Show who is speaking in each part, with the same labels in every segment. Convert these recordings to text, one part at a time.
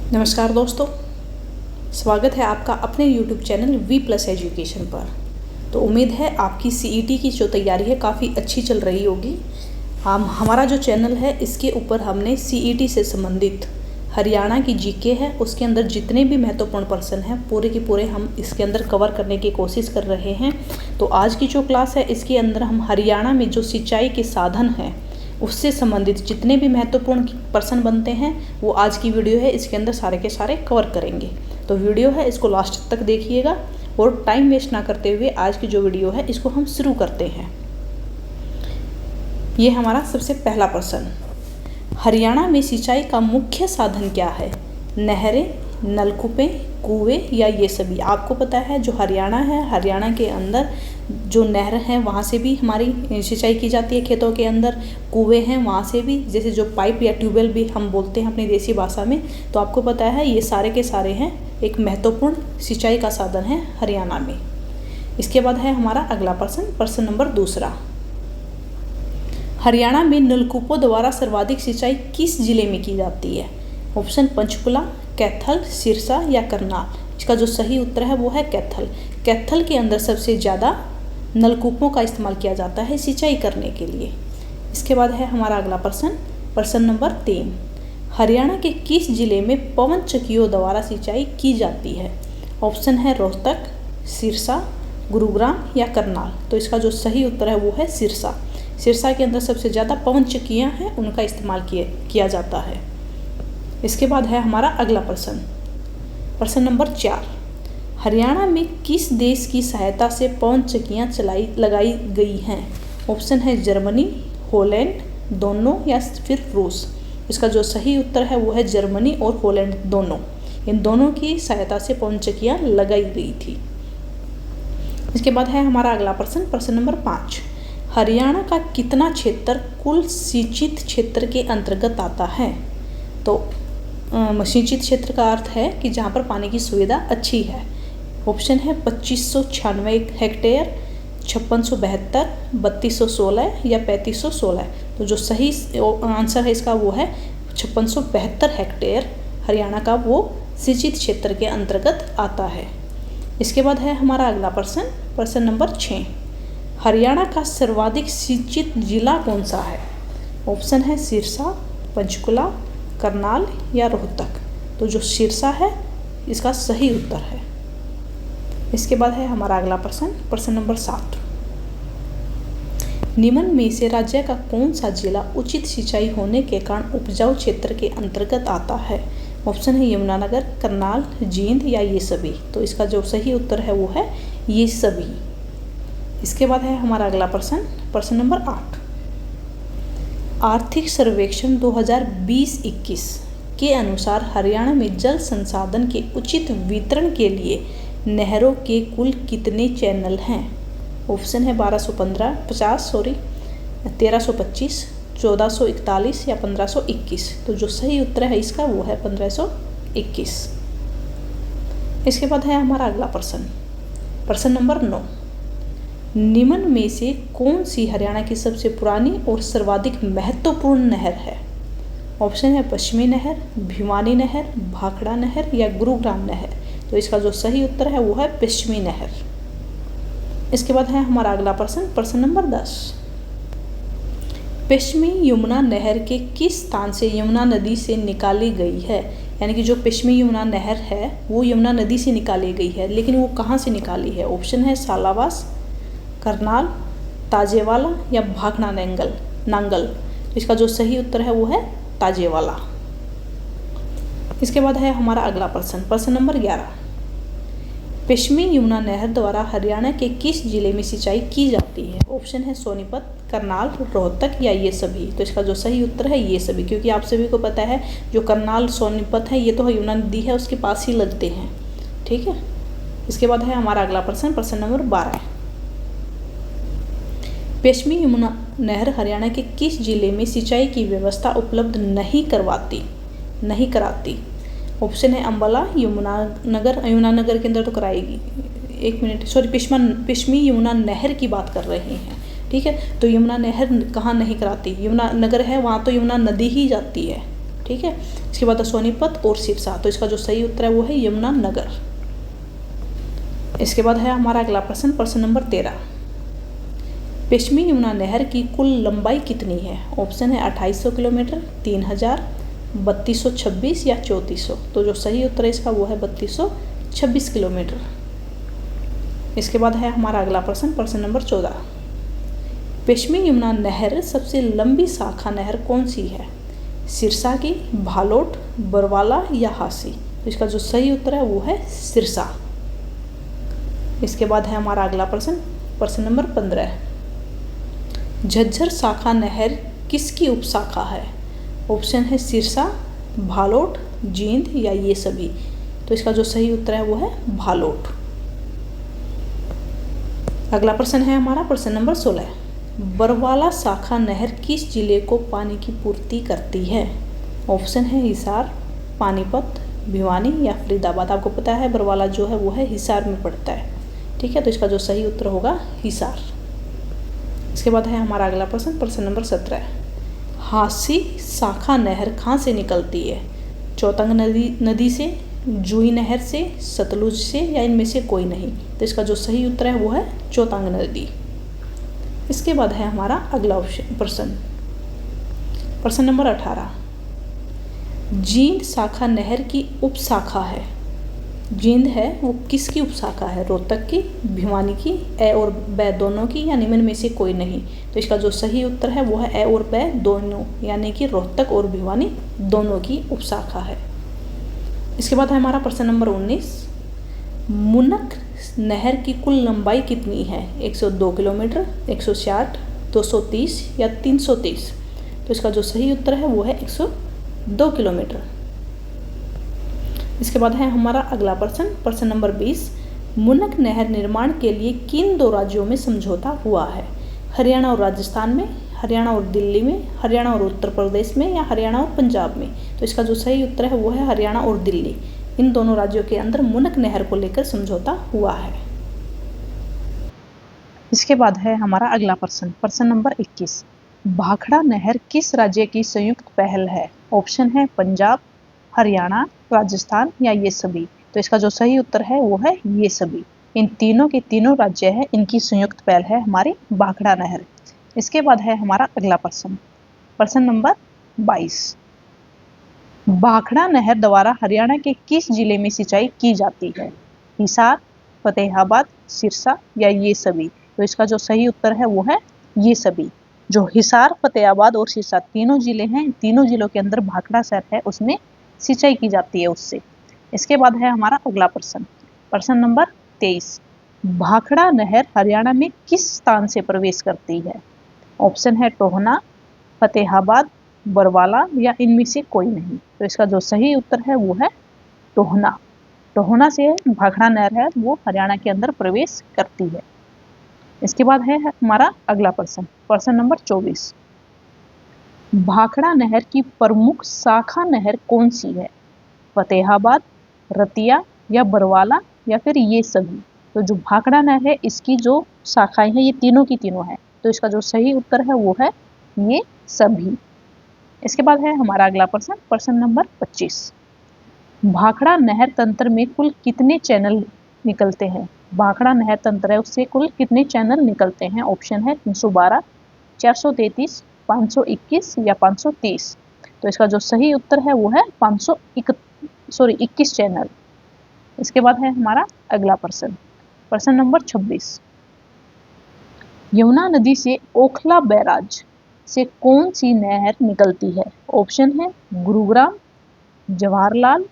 Speaker 1: नमस्कार दोस्तों, स्वागत है आपका अपने YouTube चैनल V+ एजुकेशन पर। तो उम्मीद है आपकी CET की जो तैयारी है काफ़ी अच्छी चल रही होगी। हमारा जो चैनल है इसके ऊपर हमने CET से संबंधित हरियाणा की GK है, उसके अंदर जितने भी महत्वपूर्ण प्रश्न हैं पूरे के पूरे हम इसके अंदर कवर करने की कोशिश कर रहे हैं। तो आज की जो क्लास है इसके अंदर हम हरियाणा में जो सिंचाई के साधन हैं उससे संबंधित जितने भी महत्वपूर्ण प्रश्न बनते हैं वो आज की वीडियो है इसके अंदर सारे के सारे कवर करेंगे। तो वीडियो है इसको लास्ट तक देखिएगा और टाइम वेस्ट ना करते हुए आज की जो वीडियो है इसको हम शुरू करते हैं। ये हमारा सबसे पहला प्रश्न, हरियाणा में सिंचाई का मुख्य साधन क्या है? नहरें, नलकूपें, कुएं या ये सभी? आपको पता है जो हरियाणा है, हरियाणा के अंदर जो नहर है वहाँ से भी हमारी सिंचाई की जाती है खेतों के अंदर, कुएं हैं वहाँ से भी, जैसे जो पाइप या ट्यूबवेल भी हम बोलते हैं अपनी देसी भाषा में। तो आपको पता है ये सारे के सारे हैं एक महत्वपूर्ण सिंचाई का साधन है हरियाणा में। इसके बाद है हमारा अगला प्रश्न नंबर दूसरा, हरियाणा में नलकूपों द्वारा सर्वाधिक सिंचाई किस जिले में की जाती है? ऑप्शन पंचकुला, कैथल, सिरसा या करनाल? इसका जो सही उत्तर है वो है कैथल। कैथल के अंदर सबसे ज़्यादा नलकूपों का इस्तेमाल किया जाता है सिंचाई करने के लिए। इसके बाद है हमारा अगला प्रश्न नंबर 3, हरियाणा के किस जिले में पवन चक्कियों द्वारा सिंचाई की जाती है? ऑप्शन है रोहतक, सिरसा, गुरुग्राम या करनाल? तो इसका जो सही उत्तर है वो है सिरसा। सिरसा के अंदर सबसे ज़्यादा पवन चक्कियाँ हैं उनका इस्तेमाल किया जाता है। इसके बाद है हमारा अगला प्रश्न नंबर 4, हरियाणा में किस देश की सहायता से पवन चक्कियाँ लगाई गई हैं? ऑप्शन है जर्मनी, हॉलैंड, दोनों या फिर रूस? इसका जो सही उत्तर है वो है जर्मनी और हॉलैंड दोनों। इन दोनों की सहायता से पवन चक्कियाँ लगाई गई थी। इसके बाद है हमारा अगला प्रश्न नंबर 5, हरियाणा का कितना क्षेत्र कुल सिंचित क्षेत्र के अंतर्गत आता है? तो सिंचित क्षेत्र का अर्थ है कि जहाँ पर पानी की सुविधा अच्छी है। ऑप्शन है 2596 हेक्टेयर, 5672, 3216 या 3516? तो जो सही आंसर है इसका वो है 5672 हेक्टेयर हरियाणा का वो सिंचित क्षेत्र के अंतर्गत आता है। इसके बाद है हमारा अगला प्रश्न नंबर 6, हरियाणा का सर्वाधिक सिंचित जिला कौन सा है? ऑप्शन है सिरसा, पंचकुला, करनाल या रोहतक? तो जो सिरसा है इसका सही उत्तर है। इसके बाद है हमारा अगला प्रश्न नंबर 7, निम्न में से राज्य का कौन सा जिला उचित सिंचाई होने के कारण उपजाऊ क्षेत्र के अंतर्गत आता है? ऑप्शन है यमुनानगर, करनाल, जींद या ये सभी? तो इसका जो सही उत्तर है वो है ये सभी। इसके बाद है हमारा अगला प्रश्न नंबर 8, आर्थिक सर्वेक्षण 2020-21 के अनुसार हरियाणा में जल संसाधन के उचित वितरण के लिए नहरों के कुल कितने चैनल हैं? ऑप्शन है 1325, 1441 या 1521? तो जो सही उत्तर है इसका वो है 1521। इसके बाद है हमारा अगला प्रश्न नंबर 9, निम्न में से कौन सी हरियाणा की सबसे पुरानी और सर्वाधिक महत्वपूर्ण नहर है? ऑप्शन है पश्चिमी नहर, भिवानी नहर, भाखड़ा नहर या गुरुग्राम नहर? तो इसका जो सही उत्तर है वो है पश्चिमी नहर। इसके बाद है हमारा अगला प्रश्न नंबर 10, पश्चिमी यमुना नहर के किस स्थान से यमुना नदी से निकाली गई है? यानी कि जो पश्चिमी यमुना नहर है वो यमुना नदी से निकाली गई है, लेकिन वो कहाँ से निकाली है? ऑप्शन है सालावास, करनाल, ताजेवाला या भाखड़ा नांगल? इसका जो सही उत्तर है वो है ताजेवाला। इसके बाद है हमारा अगला प्रश्न नंबर 11, पश्चिमी यमुना नहर द्वारा हरियाणा के किस जिले में सिंचाई की जाती है? ऑप्शन है सोनीपत, करनाल, रोहतक या ये सभी? तो इसका जो सही उत्तर है ये सभी, क्योंकि आप सभी को पता है जो करनाल, सोनीपत है ये तो यमुना नदी है उसके पास ही लगते हैं। ठीक है। इसके बाद है हमारा अगला प्रश्न नंबर 12, पश्चिमी यमुना नहर हरियाणा के किस जिले में सिंचाई की व्यवस्था उपलब्ध नहीं कराती? ऑप्शन है अंबाला, यमुनानगर के अंदर तो कराएगी, पश्चिमी यमुना नहर की बात कर रहे हैं। ठीक है, तो यमुना नहर कहाँ नहीं कराती? यमुनानगर है वहाँ तो यमुना नदी ही जाती है। ठीक है। इसके बाद सोनीपत और सिरसा, तो इसका जो सही उत्तर है वो है यमुनानगर। इसके बाद है हमारा अगला प्रश्न, प्रश्न नंबर 13। पश्चिमी यमुना नहर की कुल लंबाई कितनी है? ऑप्शन है 2800 किलोमीटर, 3000, 3226 या 3400। तो जो सही उत्तर है इसका वो है 3226 किलोमीटर। इसके बाद है हमारा अगला प्रश्न, प्रश्न नंबर 14। पश्चिमी यमुना नहर सबसे लंबी शाखा नहर कौन सी है? सिरसा की, भालोट, बरवाला या हासी। तो इसका जो सही उत्तर है वो है सिरसा। इसके बाद है हमारा अगला प्रश्न, प्रश्न नंबर 15। झज्जर शाखा नहर किसकी उपशाखा है? ऑप्शन है सिरसा, भालोट, जींद या ये सभी। तो इसका जो सही उत्तर है वो है भालोट। अगला प्रश्न है हमारा प्रश्न नंबर 16। बरवाला शाखा नहर किस जिले को पानी की पूर्ति करती है? ऑप्शन है हिसार, पानीपत, भिवानी या फरीदाबाद। आपको पता है बरवाला जो है वो है हिसार में पड़ता है, ठीक है। तो इसका जो सही उत्तर होगा हिसार। इसके बाद है हमारा अगला प्रश्न, प्रश्न नंबर 17। हासी शाखा नहर कहाँ से निकलती है? चौतंग नदी से, जूही नहर से, सतलुज से या इनमें से कोई नहीं। तो इसका जो सही उत्तर है वो है चौतंग नदी। इसके बाद है हमारा अगला प्रश्न, प्रश्न नंबर 18। जींद शाखा नहर की उपशाखा है। जींद है वो किसकी उपशाखा है? रोहतक की, भिवानी की, ए और बै दोनों की या निम्न में से कोई नहीं। तो इसका जो सही उत्तर है वो है ए और बै दोनों, यानी कि रोहतक और भिवानी दोनों की उपशाखा है। इसके बाद है हमारा प्रश्न नंबर 19। मुनक नहर की कुल लंबाई कितनी है? 102 किलोमीटर, 160, 230 या 330। तो इसका जो सही उत्तर है वो है 102 किलोमीटर। इसके बाद है हमारा अगला प्रश्न, प्रश्न नंबर 20। मुनक नहर निर्माण के लिए किन दो राज्यों में समझौता हुआ है? हरियाणा और राजस्थान में, हरियाणा और दिल्ली में, हरियाणा और उत्तर प्रदेश में या हरियाणा और पंजाब में। तो इसका जो सही उत्तर है वो है हरियाणा और दिल्ली। इन दोनों राज्यों के अंदर मुनक नहर को लेकर समझौता हुआ है। इसके बाद है हमारा अगला प्रश्न, प्रश्न नंबर 21। भाखड़ा नहर किस राज्य की संयुक्त पहल है? ऑप्शन है पंजाब, हरियाणा, राजस्थान या ये सभी। तो इसका जो सही उत्तर है वो है ये सभी। इन तीनों के तीनों राज्य है, इनकी संयुक्त पहल है हमारी भाखड़ा नहर। इसके बाद है हमारा अगला प्रश्न, प्रश्न नंबर 22। भाखड़ा नहर द्वारा हरियाणा के किस जिले में सिंचाई की जाती है? हिसार, फतेहाबाद, सिरसा या ये सभी। तो इसका जो सही उत्तर है वो है ये सभी। जो हिसार, फतेहाबाद और सिरसा तीनों जिले हैं, तीनों जिलों के अंदर भाखड़ा शहर है उसमें सिंचाई की जाती है उससे। इसके बाद है हमारा अगला प्रश्न, प्रश्न नंबर 23। भाखड़ा नहर हरियाणा में किस स्थान से प्रवेश करती है? ऑप्शन है टोहना, फतेहाबाद, बरवाला या इनमें से कोई नहीं। तो इसका जो सही उत्तर है वो है टोहना। टोहना से भाखड़ा नहर है वो हरियाणा के अंदर प्रवेश करती है। इसके बाद है हमारा अगला प्रश्न, प्रश्न नंबर 24। भाखड़ा नहर की प्रमुख शाखा नहर कौन सी है? फतेहाबाद, रतिया या बरवाला या फिर ये सभी। तो जो भाखड़ा नहर है इसकी जो शाखाएं हैं ये तीनों की तीनों हैं। तो इसका जो सही उत्तर है वो है ये सभी। इसके बाद है हमारा अगला प्रश्न, प्रश्न नंबर 25। भाखड़ा नहर तंत्र में कुल कितने चैनल निकलते हैं? भाखड़ा नहर तंत्र है उससे कुल कितने चैनल निकलते हैं? ऑप्शन है 312, 433, 521 या 530। तो इसका जो सही उत्तर है वो है 21 चैनल। इसके बाद है हमारा अगला प्रश्न, प्रश्न नंबर 26। यमुना नदी से ओखला बैराज से कौन सी नहर निकलती है? ऑप्शन है गुरुग्राम, जवाहरलाल,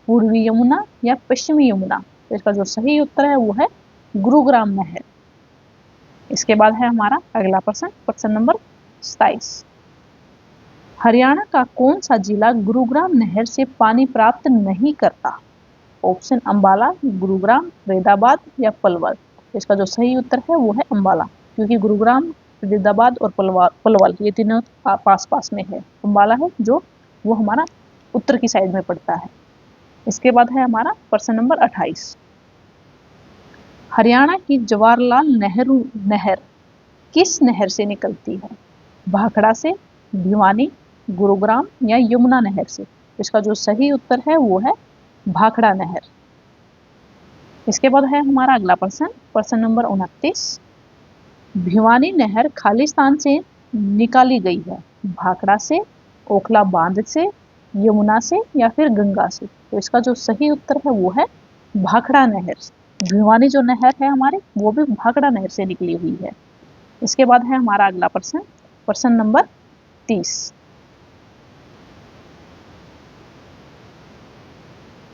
Speaker 1: पूर्वी यमुना या पश्चिमी यमुना। तो इसका जो सही उत्तर है वो है गुरुग्राम नहर। इसके बाद है हमारा अगला प्रश्न, प्रश्न नंबर 27। हरियाणा का कौन सा जिला गुरुग्राम नहर से पानी प्राप्त नहीं करता? ऑप्शन अंबाला, गुरुग्राम, फरीदाबाद या पलवल। इसका जो सही उत्तर है वो है अंबाला, क्योंकि गुरुग्राम, फरीदाबाद और पलवल ये तीनों पास पास में है। अंबाला है जो वो हमारा उत्तर की साइड में पड़ता है। इसके बाद है हमारा प्रश्न नंबर 28। हरियाणा की जवाहरलाल नेहरू नहर किस नहर से निकलती है? भाखड़ा से, भिवानी, गुरुग्राम या यमुना नहर से? इसका जो सही उत्तर है वो है भाखड़ा नहर। इसके बाद है हमारा अगला प्रश्न, प्रश्न नंबर 29। भिवानी नहर खालिस्तान से निकाली गई है, भाखड़ा से, ओखला बांध से, यमुना से या फिर गंगा से? तो इसका जो सही उत्तर है वो है भाखड़ा नहर। भिवानी जो नहर है हमारे, वो भी भाखड़ा नहर से निकली हुई है। इसके बाद है हमारा अगला प्रश्न, प्रश्न नंबर 30।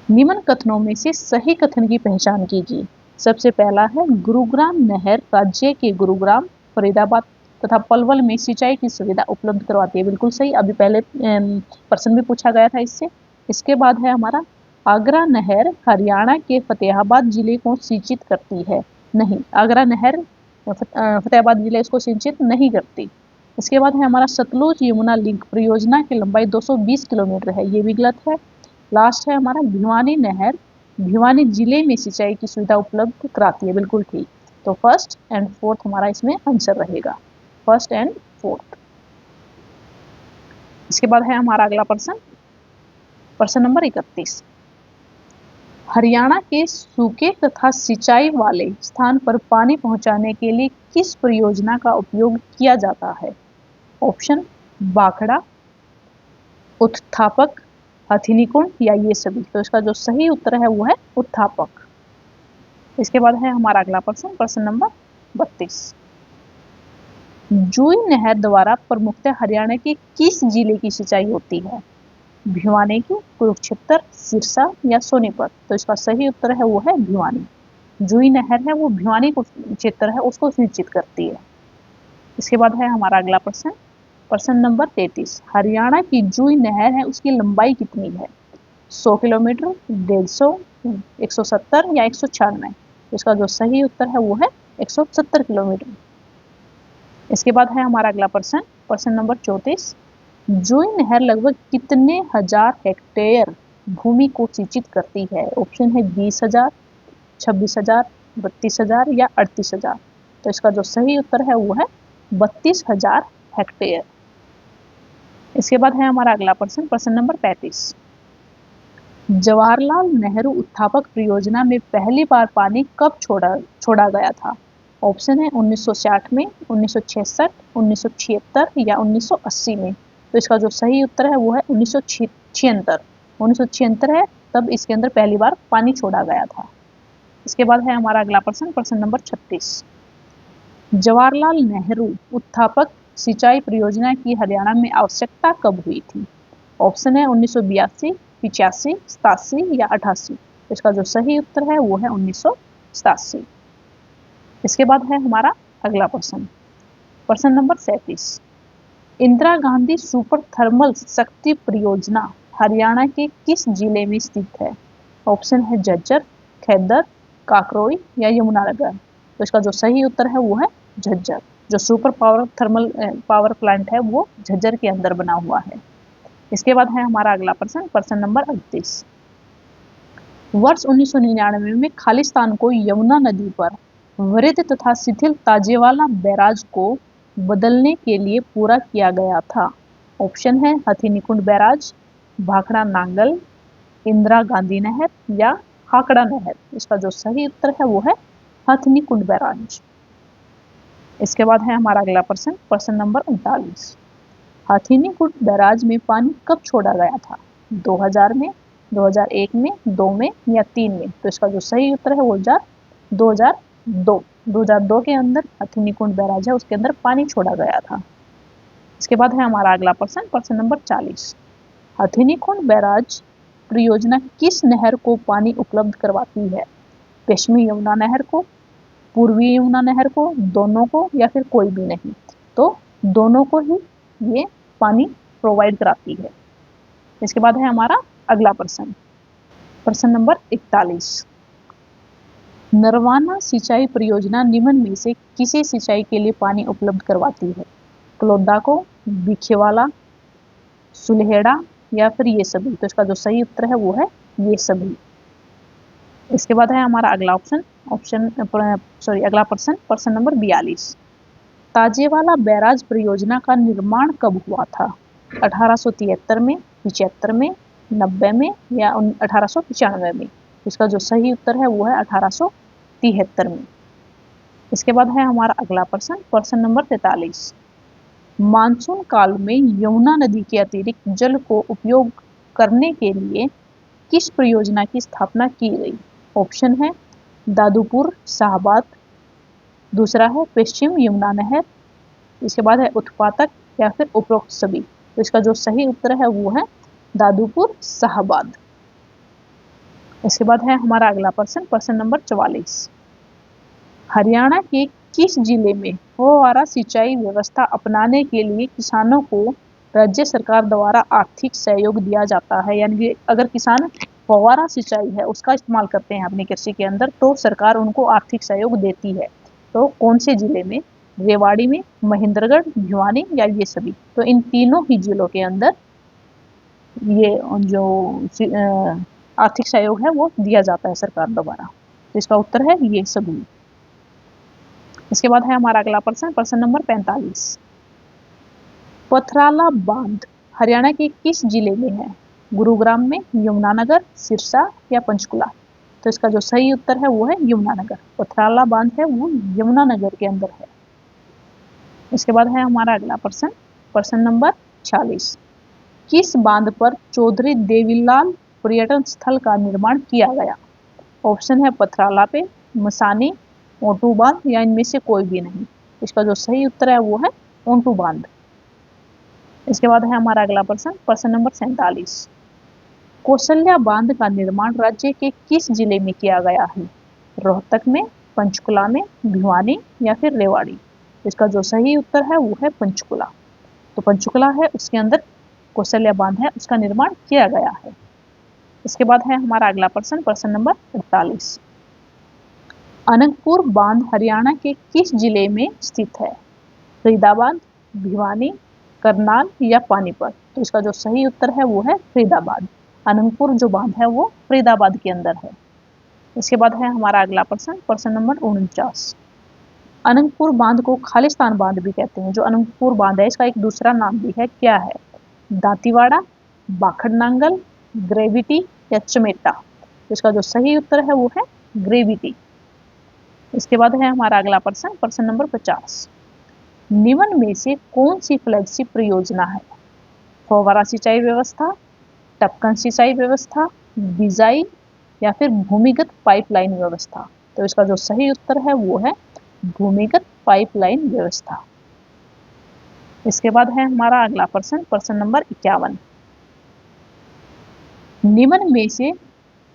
Speaker 1: निम्न कथनों में से सही कथन की पहचान कीजिए। सबसे पहला है गुरुग्राम नहर राज्य के गुरुग्राम, फरीदाबाद तथा पलवल में सिंचाई की सुविधा उपलब्ध करवाती है। बिल्कुल सही, अभी पहले प्रश्न भी पूछा गया था इससे। इसके बाद है हमारा आगरा नहर हरियाणा के फतेहाबाद जिले को सिंचित करती है। नहीं, आगरा नहर फतेहाबाद जिले इसको सिंचित नहीं करती। इसके बाद है हमारा सतलुज यमुना लिंक परियोजना की लंबाई 220 किलोमीटर है, ये भी गलत है। लास्ट है हमारा भिवानी नहर भिवानी जिले में सिंचाई की सुविधा उपलब्ध कराती है, बिल्कुल ठीक। तो फर्स्ट एंड फोर्थ हमारा इसमें आंसर रहेगा, फर्स्ट एंड फोर्थ। इसके बाद है हमारा अगला प्रश्न, प्रश्न नंबर 31। हरियाणा के सूखे तथा सिंचाई वाले स्थान पर पानी पहुंचाने के लिए किस परियोजना का उपयोग किया जाता है? ऑप्शन भाखड़ा, उत्थापक, हथिनीकुंड या ये सभी? तो इसका जो सही उत्तर है वो है उत्थापक। इसके बाद है हमारा अगला प्रश्न, प्रश्न नंबर 32। जूई नहर द्वारा प्रमुखतः हरियाणा के किस जिले की सिंचाई होती है? भिवानी की, कुरुक्षेत्र, सिरसा या सोनीपत? तो इसका सही उत्तर है वो है भिवानी। जूई नहर है वो भिवानी क्षेत्र है उसको सिंचित करती है। इसके बाद है हमारा अगला प्रश्न, प्रश्न नंबर 33। हरियाणा की जूई नहर है उसकी लंबाई कितनी है? 100 किलोमीटर, 150, 170 या 196? इसका जो सही उत्तर है वो है 170 किलोमीटर। इसके बाद है हमारा अगला प्रश्न, प्रश्न नंबर 34। जूई नहर लगभग कितने हजार हेक्टेयर भूमि को सिंचित करती है? ऑप्शन है 20,000, 26,000, 32,000 या 38,000? तो इसका जो सही उत्तर है वो है 32,000 हेक्टेयर। इसके बाद है हमारा अगला प्रश्न, प्रश्न नंबर 35। जवाहरलाल नेहरू उत्थापक परियोजना में पहली बार पानी कब छोड़ा गया था? ऑप्शन है 1960 में, 1966, 1976 या 1980 में? तो इसका जो सही उत्तर है वो है 1976। 1976 है तब इसके अंदर पहली बार पानी छोड़ा गया था। इसके बाद है हमारा अगला प्रश्न, प्रश्न नंबर 36। जवाहरलाल नेहरू उत्थापक सिंचाई परियोजना की हरियाणा में आवश्यकता कब हुई थी? ऑप्शन है 1982, 85, 87 या 88? इसका जो सही उत्तर है वो है 1987। इसके बाद है हमारा अगला प्रश्न, प्रश्न number 37। Indira Gandhi super thermal शक्ति परियोजना हरियाणा के किस जिले में स्थित है? ऑप्शन है झज्जर, खैबर, काकरोई या यमुनानगर? तो इसका जो सही उत्तर है वो है झज्जर। जो super power thermal power plant है वो झज्जर के अंदर बना हुआ है। इसके बाद है हमारा अगला प्रश्न, प्रश्न नंबर 38। वर्ष 1999 में खालिस्तान को यमुना नदी पर वृद्ध तथा शिथिल ताजेवाला बैराज को बदलने के लिए पूरा किया गया था। ऑप्शन है हथिनीकुंड बैराज, भाखड़ा नांगल, इंदिरा गांधी नहर या हाकड़ा नहर? इसका जो सही उत्तर है वो है हथिनीकुंड बैराज। इसके बाद है हमारा अगला प्रश्न, प्रश्न नंबर 39। हथिनीकुंड बैराज में पानी कब छोड़ा गया था? 2000 में, 2001 में, 2 में या 3 में? तो इसका जो सही उत्तर है वो 2002 के अंदर हथिनीकुंड बैराज है उसके अंदर पानी छोड़ा गया था। इसके बाद है हमारा अगला प्रश्न, प्रश्न नंबर 40। हथिनीकुंड बैराज परियोजना किस नहर को पानी उपलब्ध करवाती है? पश्चिमी यमुना नहर को, पूर्वी यमुना नहर को, दोनों को या फिर कोई भी नहीं? तो दोनों को ही ये पानी प्रोवाइड कराती है। इसके बाद है हमारा अगला प्रश्न, प्रश्न नंबर 41। नरवाना सिंचाई परियोजना निम्न में से किसे सिंचाई के लिए पानी उपलब्ध करवाती है? कलोदा को, बिखेवाला, सुलहेड़ा या फिर ये सभी? तो इसका जो सही उत्तर है वो है ये सभी। इसके बाद है हमारा अगला अगला प्रश्न, प्रश्न नंबर 42। ताजेवाला बैराज परियोजना का निर्माण कब हुआ था? 1873 में, 75 में, 90 में या 1895 में? इसका जो सही उत्तर है वो है 1873 में। इसके बाद है हमारा अगला प्रश्न, प्रश्न नंबर 43। मानसून काल में यमुना नदी के अतिरिक्त जल को उपयोग करने के लिए किस परियोजना की स्थापना की गई? ऑप्शन है दादुपुर शाहबाद, दूसरा है पश्चिम यमुना नहर, इसके बाद है उत्पादक या फिर उपरोक्त सभी। तो इसका जो सही उत्तर है वो है दादुपुर शाहबाद। इसके बाद है हमारा अगला प्रश्न, प्रश्न नंबर 44। हरियाणा के किस जिले में फव्वारा सिंचाई व्यवस्था अपनाने के लिए किसानों को राज्य सरकार द्वारा आर्थिक सहयोग दिया जाता है? यानी कि अगर किसान फव्वारा सिंचाई है उसका इस्तेमाल करते हैं अपनी कृषि के अंदर तो सरकार उनको आर्थिक सहयोग देती है। तो कौन से जिले में? रेवाड़ी में, महेंद्रगढ़, भिवानी या ये सभी? तो इन तीनों ही जिलों के अंदर ये जो आर्थिक सहयोग है वो दिया जाता है सरकार द्वारा। तो इसका उत्तर है ये सभी। इसके बाद है हमारा अगला प्रश्न, प्रश्न नंबर 45। पथराला बांध हरियाणा के किस जिले में है? गुरुग्राम में, यमुनानगर, सिरसा या पंचकुला? तो इसका जो सही उत्तर है वो है यमुनानगर। पथराला बांध है वो यमुनानगर के अंदर है। इसके बाद है हमारा अगला प्रश्न, प्रश्न नंबर 46। किस बांध पर चौधरी देवीलाल पर्यटन स्थल का निर्माण किया गया? ऑप्शन है पथराला पे, मसानी, ओंटू बांध या इनमें से कोई भी नहीं। इसका जो सही उत्तर है वो है ओंटू बांध। इसके बाद है हमारा अगला प्रश्न, प्रश्न नंबर 47। कौशल्या बांध का निर्माण राज्य के किस जिले में किया गया है? रोहतक में, पंचकुला में, भिवानी या फिर रेवाड़ी? इसका जो सही उत्तर है वो है पंचकुला। तो पंचकुला है उसके अंदर कौशल्या बांध है उसका निर्माण किया गया है। इसके बाद है हमारा अगला प्रश्न, प्रश्न नंबर 48। अनंगपुर बांध हरियाणा के किस जिले में स्थित है? फरीदाबाद, भिवानी, करनाल या पानीपत? तो इसका जो सही उत्तर है वो है फरीदाबाद। अनंगपुर जो बांध है वो फरीदाबाद के अंदर है। इसके बाद है हमारा अगला प्रश्न, प्रश्न नंबर 49। अनंगपुर बांध को खालिस्तान बांध भी कहते हैं। जो अनंगपुर बांध है इसका एक दूसरा नाम भी है, क्या है? दांतीवाड़ा, बाखड़नांगल, ग्रेविटी या चमेटा? तो इसका जो सही उत्तर है वो है ग्रेविटी। इसके बाद है हमारा अगला प्रश्न, प्रश्न नंबर 50। निम्न में से कौन सी फ्लैगशिप परियोजना है? फव्वारा सिंचाई व्यवस्था, टपकन सिंचाई व्यवस्था, बिजाई या फिर भूमिगत पाइपलाइन व्यवस्था? तो इसका जो सही उत्तर है वो है भूमिगत पाइपलाइन व्यवस्था। इसके बाद है हमारा अगला प्रश्न, प्रश्न नंबर 51। निम्न में से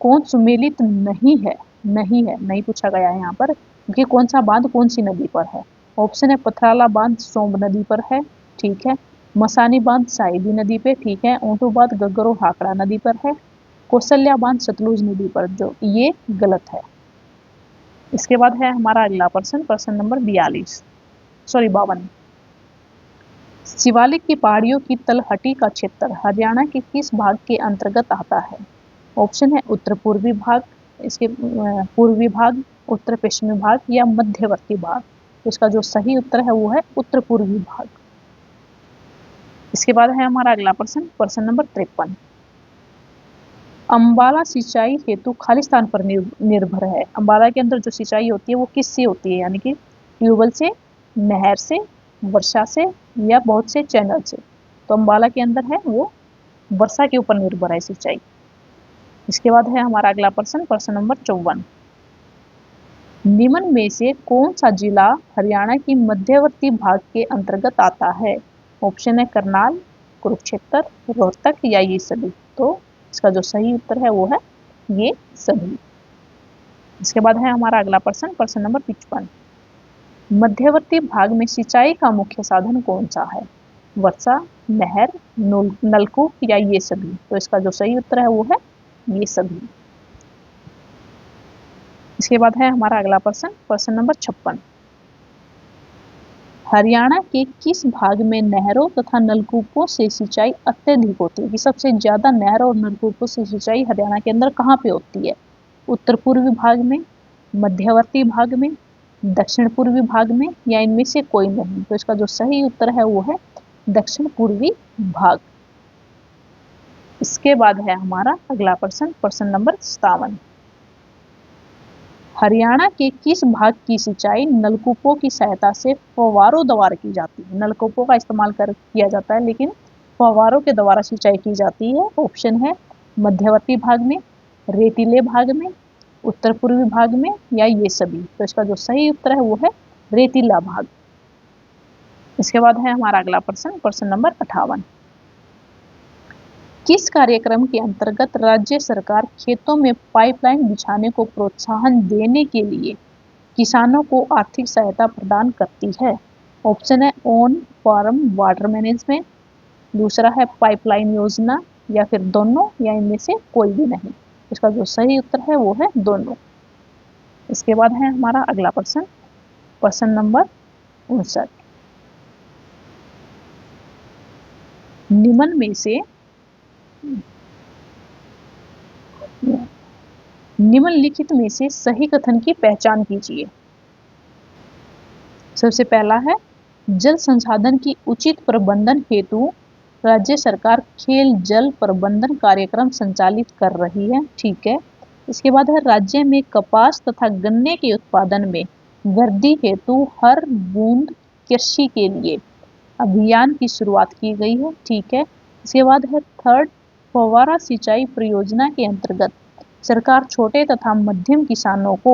Speaker 1: कौन सुमेलित नहीं है? नहीं पूछा गया है यहाँ पर कि कौन सा बांध कौन सी नदी पर है। ऑप्शन है पथराला बांध सोम्ब नदी पर है, ठीक है। मसानी बांध साहिबी नदी पे, ठीक है। ओंटू बांध गग्गरो हाकड़ा नदी पर है। कौशल्या बांध सतलुज नदी पर, जो ये गलत है। इसके बाद है हमारा अगला प्रश्न, प्रश्न नंबर 52। शिवालिक की पहाड़ियों की तलहटी का क्षेत्र हरियाणा के किस भाग के अंतर्गत आता है? ऑप्शन है उत्तर पूर्वी भाग, इसके पूर्वी भाग, उत्तर पश्चिमी भाग या मध्यवर्ती भाग? तो इसका जो सही उत्तर है वो है उत्तर पूर्वी भाग। इसके बाद है हमारा अगला प्रश्न, प्रश्न नंबर 53। अंबाला सिंचाई हेतु खालिस्तान पर निर्भर है। अंबाला के अंदर जो सिंचाई होती है वो किससे होती है? यानी कि ट्यूबवेल से, नहर से, वर्षा से या बहुत से चैनल से? तो अंबाला के अंदर है वो वर्षा के ऊपर निर्भर है सिंचाई। इसके बाद है हमारा अगला प्रश्न, प्रश्न नंबर 54। निम्न में से कौन सा जिला हरियाणा की मध्यवर्ती भाग के अंतर्गत आता है? ऑप्शन है करनाल, कुरुक्षेत्र, रोहतक या ये सभी? तो इसका जो सही उत्तर है वो है ये सभी। इसके बाद है हमारा अगला प्रश्न, प्रश्न नंबर 55। मध्यवर्ती भाग में सिंचाई का मुख्य साधन कौन सा है? वर्षा, नहर, नलकूप या ये सभी? तो इसका जो सही उत्तर है वो है ये सभी। इसके बाद है हमारा अगला प्रश्न, प्रश्न नंबर 56। हरियाणा के किस भाग में नहरों तथा नलकूपों से सिंचाई अत्यधिक होती है? कि सबसे ज्यादा नहरों और नलकूपों से सिंचाई हरियाणा के अंदर कहाँ पे होती है? उत्तर पूर्वी भाग में, मध्यवर्ती भाग में, दक्षिण पूर्वी भाग में या इनमें से कोई नहीं? तो इसका जो सही उत्तर है वो है दक्षिण पूर्वी भाग। इसके बाद है हमारा अगला प्रश्न नंबर 57। हरियाणा के किस भाग की सिंचाई नलकूपों की सहायता से फव्वारों द्वारा की जाती है? नलकूपों का इस्तेमाल किया जाता है, लेकिन फव्वारों के द्वारा सिंचाई की जाती है। ऑप्शन है मध्यवर्ती भाग में, रेतीले भाग में, उत्तर पूर्वी भाग में, या ये सभी। तो इसका जो सही उत्तर है वो है रेतीला भाग। इसके बाद है हमारा अगला प्रश्न नंबर 58। किस कार्यक्रम के अंतर्गत राज्य सरकार खेतों में पाइपलाइन बिछाने को प्रोत्साहन देने के लिए किसानों को आर्थिक सहायता प्रदान करती है? ऑप्शन है ऑन फार्म वाटर मैनेजमेंट, दूसरा है पाइपलाइन योजना, या फिर दोनों, या इनमें से कोई भी नहीं। इसका जो सही उत्तर है वो है दोनों। इसके बाद है हमारा अगला प्रश्न नंबर 59। निम्नलिखित में से सही कथन की पहचान कीजिए। सबसे पहला है जल संसाधन की उचित प्रबंधन हेतु राज्य सरकार खेल जल प्रबंधन कार्यक्रम संचालित कर रही है। ठीक है। इसके बाद है राज्य में कपास तथा गन्ने के उत्पादन में वृद्धि हेतु हर बूंद कृषि के लिए अभियान की शुरुआत की गई है। ठीक है। इसके बाद है थर्ड, फव्वारा सिंचाई परियोजना के अंतर्गत सरकार छोटे तथा मध्यम किसानों को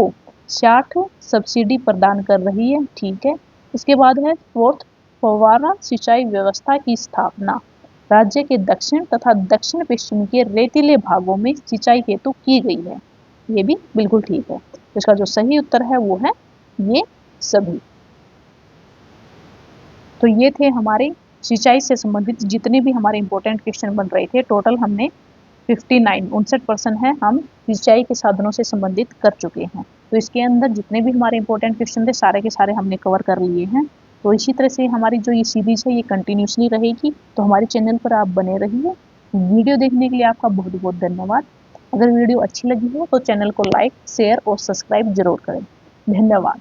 Speaker 1: 60 सब्सिडी प्रदान कर रही है। ठीक है। इसके बाद है फोर्थ, फव्वारा सिंचाई व्यवस्था की स्थापना राज्य के दक्षिण तथा दक्षिण पश्चिम के रेतीले भागों में सिंचाई हेतु की गई है। ये भी बिल्कुल ठीक है। इसका जो सही उत्तर है वो है ये सभी। तो ये थे हमारे सिंचाई से संबंधित जितने भी हमारे इंपॉर्टेंट क्वेश्चन बन रहे थे। टोटल हमने 59% है हम सिंचाई के साधनों से संबंधित कर चुके हैं। तो इसके अंदर जितने भी हमारे इंपॉर्टेंट क्वेश्चन थे सारे के सारे हमने कवर कर लिए हैं। तो इसी तरह से हमारी जो ये सीरीज है ये कंटिन्यूसली रहेगी। तो हमारे चैनल पर आप बने रहिए। वीडियो देखने के लिए आपका बहुत बहुत धन्यवाद। अगर वीडियो अच्छी लगी हो तो चैनल को लाइक, शेयर और सब्सक्राइब जरूर करें। धन्यवाद।